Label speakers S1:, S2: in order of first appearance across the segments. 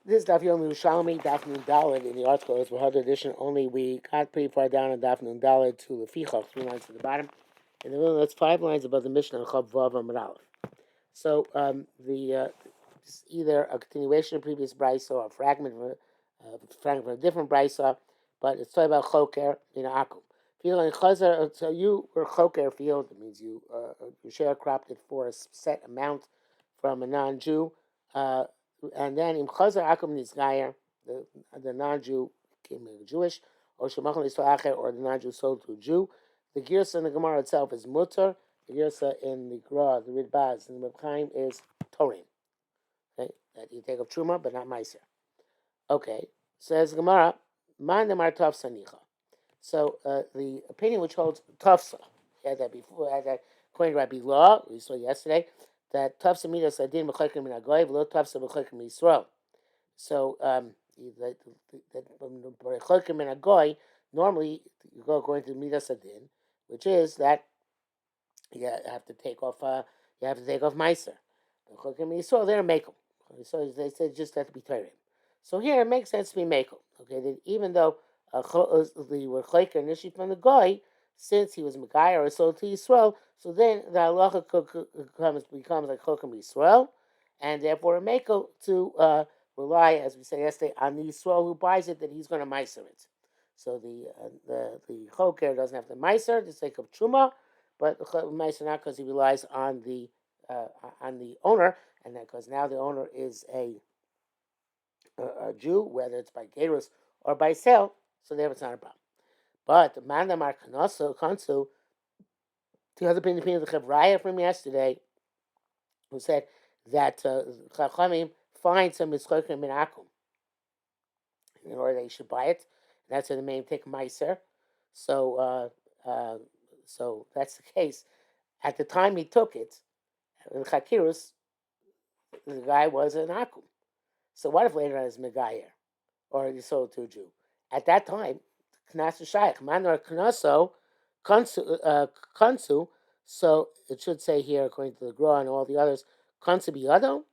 S1: This Daf Yerushalmi Daf Nun Daled in the article is Bahad edition only. We got pretty far down in Daf Nun Daled to Lefichach, 3 lines to the bottom. In the middle, that's 5 lines above the Mishnah and Chav Vav Amud Aleph. So it's either a continuation of previous brisa or a fragment from a different brisa, but it's talking about choker in akum. So you were choker field. It means you sharecropped it for a set amount from a non-Jew. And then in Chazer Akum Nizgayer, the non-Jew became Jewish, or Shemachal Yisrael Acher, or the non-Jew sold to a Jew. The Girsa in the Gemara itself is Mutter. The Girsa in the Gra, the Ridbaz, and the Reb Chaim is Torin. Okay, that you take of Truma, but not Meiser. Okay, says Gemara, Man Demar Tafsa Nicha. So the opinion which holds Tafsa, had that before, had that according to Rabbi Law, we saw yesterday, that Tafsa Midas Adin Mechoikim Min Agoy, V'lo Tafsa Mechoikim Min Yisrael. So that Mechoikim Min Agoy, normally you go according to Midas Adin, which is that you have to take off Meiser. Mechoikim Min Yisrael, they're Mekel. So they said just have to be Torah. So here it makes sense to be Mekel. Okay, that even though the were Choiker initially from the Goy, since he was Megai or sold to Yisrael, so then the halacha becomes like Chokim Yisrael, and therefore a Mekel to rely, as we said yesterday, on the Yisrael who buys it, that he's going to Meiser it. So the Choker doesn't have to Meiser, the sake of Truma, but Meiser not because he relies on the owner, and that because now the owner is a Jew, whether it's by Gerus or by sale, so there it's not a problem. But the Mandamar Kansu, the other opinion of the Chevraya from yesterday, who said that Chachamim find some Mitzchokim Min Akum in order they should buy it. And that's in the main take Meiser. So that's the case. At the time he took it, in Chakirus, the guy was an Akum. So what if later on is Megayer, or he sold to a Jew? At that time, Knas Shaykh, Manar Knaso, Kansu, so it should say here, according to the Gra and all the others, Kansu Biyado,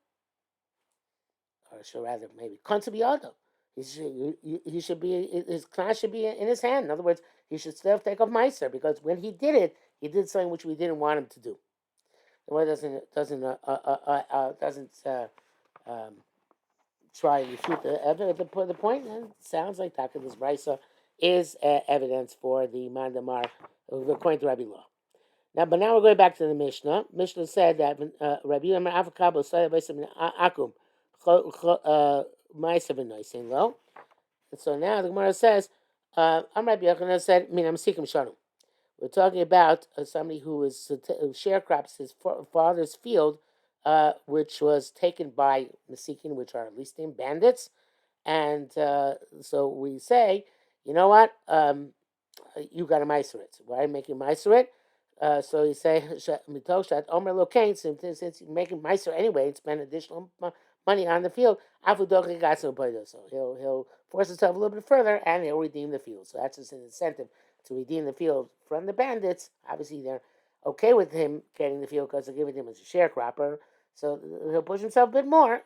S1: or should rather maybe Kansu Biyado. He should be, his Knas should be in his hand. In other words, he should still take off Meiser, because when he did it, he did something which we didn't want him to do. The way doesn't try and refute the point, and it sounds like Taka this Brisa is evidence for the Mandamar, according to Rabbi Law. But now we're going back to the Mishnah. Mishnah said that Rabbi Yamar Avakabo Sayah Beisam Akum Ma'asav Noisin Lo. And so now the Gemara says, I'm Rabbi Yochanan said, I'm Sikim Shanu. We're talking about somebody who sharecrops his father's field, which was taken by Mesikin, which are listing bandits. And so we say, you know what? You got to meiser it. Why are you making meiser it? So you say, since you're making meiser anyway and spend additional money on the field, so he'll force himself a little bit further and he'll redeem the field. So that's just an incentive to redeem the field from the bandits. Obviously, they're okay with him getting the field because they're giving him as a sharecropper. So he'll push himself a bit more,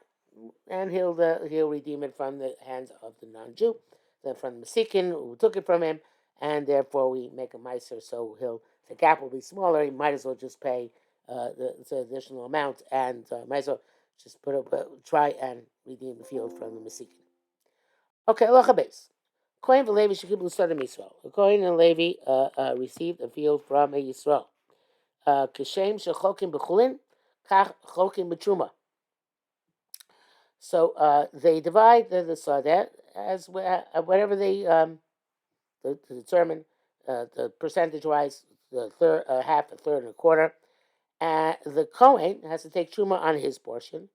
S1: and he'll redeem it from the hands of the non-Jew, then from the Mesikin who took it from him, and therefore we make a meiser. So the gap will be smaller. He might as well just pay the additional amount, and might as well just try and redeem the field from the Mesikin. Okay, halacha base. Kohen and Levi shekiblu sada Yisrael. A Kohen and Levi received a field from a Yisrael. Kishem shechokim b'chulin, kach chokim b'truma. So they divide the sadeh as whatever they to determine the percentage-wise, the third, half, a third, and a quarter. The Kohen has to take truma on his portion.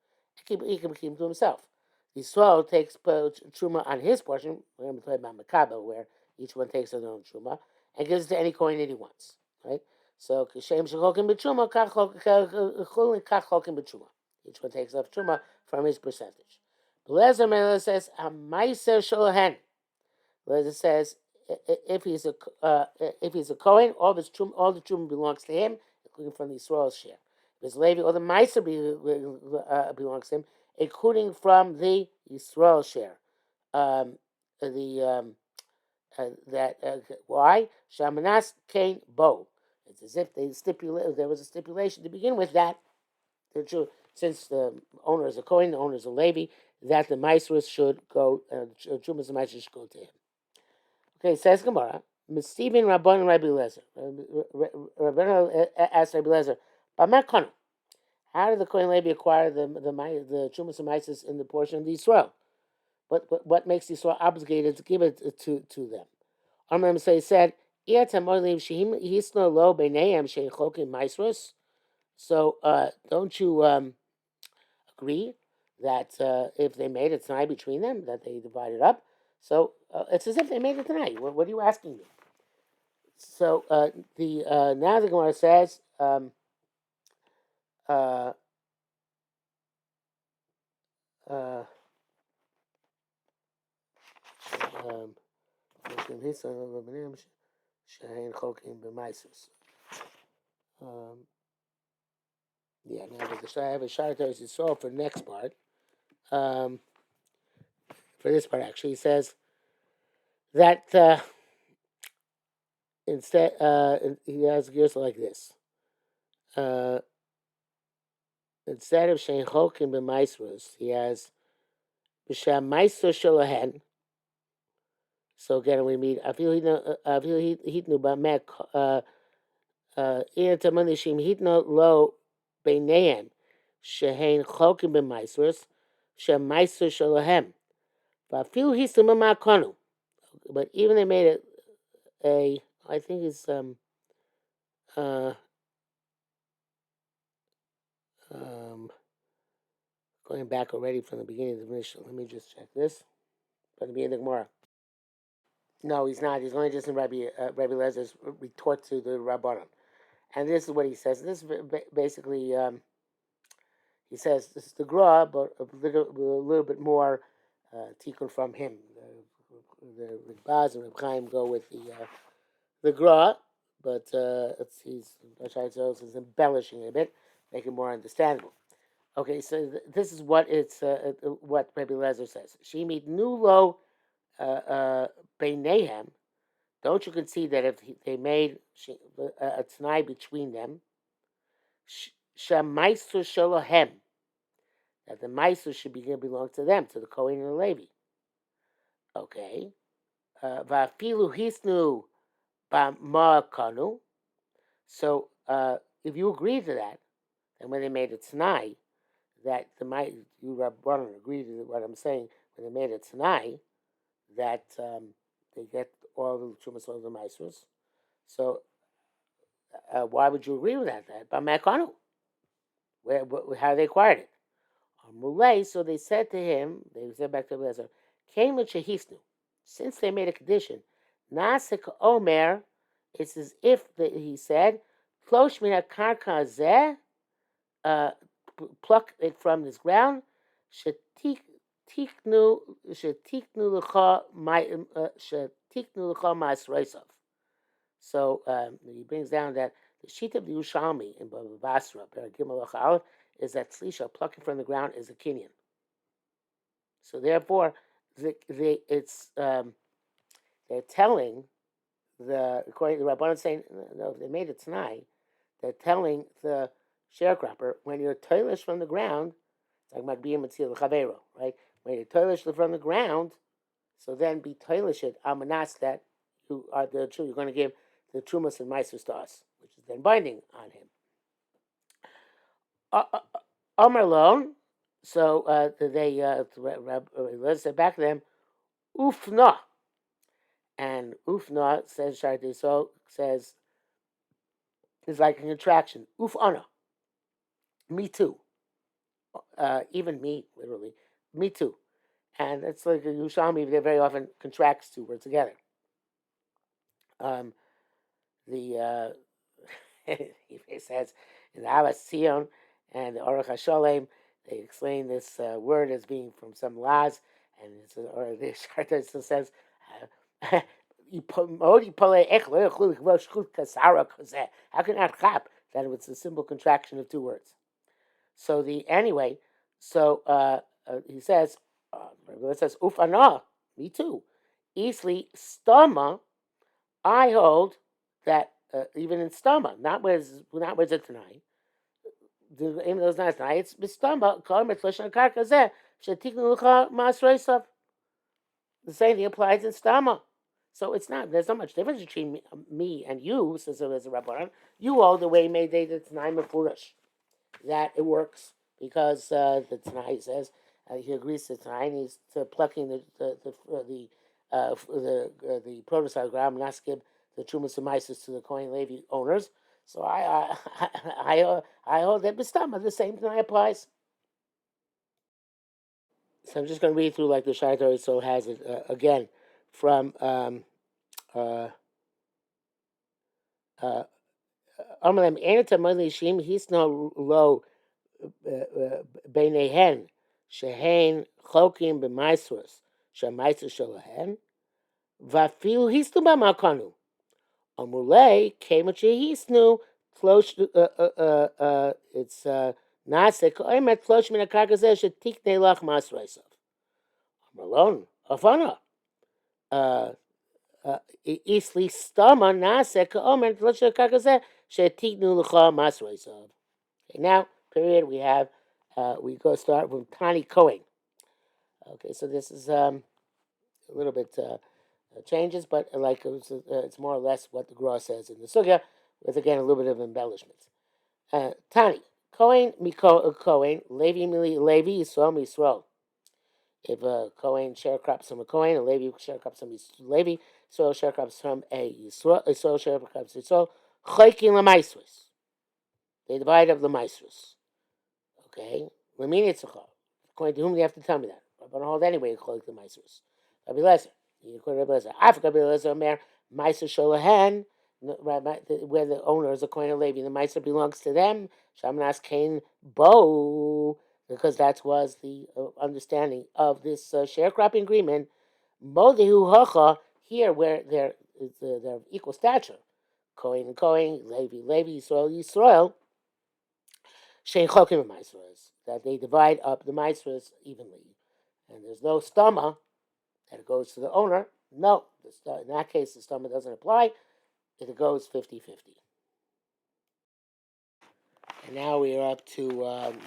S1: He can keep to himself. The Yisrael takes truma on his portion. We're going to play about Makabel, where each one takes their own truma and gives it to any Kohen that he wants. Right? So Kishem shechokim b'truma, kach chokim b'truma. Each one takes off truma from his percentage. Lezer Mela says a meiser sholohen. Lezer says if he's a Kohen, all the truma belongs to him, including from the Yisrael's share. If it's Levi, all the meiser belongs to him, including from the Yisrael share. The why Shamanas Kain Bo. It's as if they stipulate there was a stipulation to begin with that since the owner is a Kohen, the owner is a Levi, that the Maasros should go, Trumas and Maasros should go to him. Okay, says Gemara, Stephen Rabban and Rabbi Lezer. Rabban asked Rabbi Lezer, Bamakonu, how did the Kohen Levi acquire the Trumas and Maasros in the portion of the Yisrael? What makes the Yisrael obligated to give it to them? Amram said, so don't you agree that if they made a tonight between them, that they divided up? So it's as if they made it tonight. What are you asking me? So now the Gemara says uh, yeah, now I have a shot Yisrael for the next part. For this part, actually, he says that instead he has gears like this. Instead of Shein Chokim b'Maisros, he has B'Shem Maiso Shalahen. So again, we meet Avil Hitnu B'Mek Ir Tamanishim Hitnu Lo Beineim Shein Chokim b'Maisros Shem Maiso Shalahem. V'Afil Hisnu B'Makonu. But even they made it I think it's going back already from the beginning of the Mishnah. Let me just check this. From the beginning of the Gemara. No, he's not. He's only just in Rabbi Lezer's retort to the Rabbanon. And this is what he says. This is basically, he says, this is the Gra, but a little bit more tikkun from him. The Baz and Reb Chaim go with the Gra, but he's embellishing it a bit, make it more understandable. Okay, so this is what what Rabbi Lezer says. Shemit nulo beinehem. Don't you concede that if they made a t'nai between them, shamaisu shalohem, that the maisu should belong to them, to the Kohen and the Levi. Okay, va'afilu hisnu b'ma'akanu. So if you agree to that, and when they made a t'nai, that you Rabbanan agree to what I'm saying, when they made a t'nai, that they get all the Trumas, all the Maasros. So why would you agree with that? By Makanu, how they acquired it. Mulay, so they said to him, they said back to Eliezer, came with Shehisnu. Since they made a condition, Nasik Omer, it's as if he said, Plosh mina karka zeh, pluck it from this ground, shetiknu lecha ma'asreisov. So he brings down that the sheet of the Yerushalmi in Basra, Paragimel Aleph, is that Slisha, plucking from the ground, is a Kinyan. So therefore, they're telling according to the Rabbanan saying, no, if they made it tonight, they're telling the sharecropper, when you're toilish from the ground, it's like Magbiyim Matzil Chavero, right? When you're toilish from the ground, so then be toilish it, amanas, that you are the true, you're going to give the Trumas and Maasros to us, which is then binding on him. Omar alone, so let's say back to them, Ufna. And Ufna, says Sharti, so says, is like a contraction. Ufana. Me too. Even me, literally. Me too. And it's like a Yerushalmi, they very often contracts two words together. He says in the Abbas Sion and the Aruch HaSholem, they explain this word as being from some laws, and the Sharta still says, how can that chap that it's a simple contraction of two words? So he says It says ufana. Me too. Easily stama. I hold that even in stama, not where's it tonight. The aim of those nights tonight. It's stama. Kol mitlashan karka zeh shetiknu lucha masreisav. The same thing applies in stama. So it's not. There's not much difference between me and you, says a rabbanon. You all the way made the Tanai Mefurish that it works because the Tanai says he agrees to Tanai and he's plucking the prototype gram naskib the Trumas and Mises to the Kohen Levi owners. So I hold that Bistama the same Tanai applies. So I'm just going to read through like the Shaitor so has it again from Amalem Anata Malishim, he's no low Beinehen, Shehen Chokim B'Maisros, Shemaisros Shalahen, Vafilu Hisnu B'Makanu, Amulei came at Hisnu, Flosh, it's Nasik, Oimet Flosh Min Akagazeh, Shetik Nelach Masraisov. Malone, Afana. Isli Stama Nasik, Oimet Flosh Min Akagazeh, Shetik Nulacha Masraisov. Okay, now, period, we have, we go start with Tani Cohen. Okay, so this is a little bit changes, but like it's more or less what the Gra says in the Sugya, with again a little bit of embellishments. Tani, Cohen, Cohen, Levi, Levi, Yisrael, Yisrael. If a Cohen sharecrops from a Cohen, a Levi sharecrops from Levi, Yisrael sharecrops from a Yisrael, sharecrops from Yisrael, Chaykin Lamaisrus. They divide up the Maisrus. Okay? Lamini Tzachar. According to whom do you have to tell me that? I'm going to hold anyway, according to the Maisrus. Rabbi Lezer. According to Rabbi Lezer. Africa, Rabbi Lezer, Omer, Maiser Sholahan, where the owner is a coin of Levi, the Maiser belongs to them. Shamanas Cain Bo, because that was the understanding of this sharecropping agreement. Modehu Hacha, here where they're of equal stature. Coin and Coin, Levi, Levi, Yisrael, Yisrael. Shein Chokim Maisras, that they divide up the Maisras evenly. And there's no stama that it goes to the owner. No, in that case, the stama doesn't apply. It goes 50-50. And now we are up to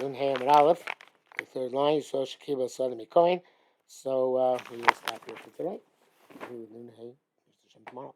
S1: Nun Hayam and Aleph, the third line, so Shekiba Sodom Coin. So we will stop here for today. Nun Hayam, tomorrow.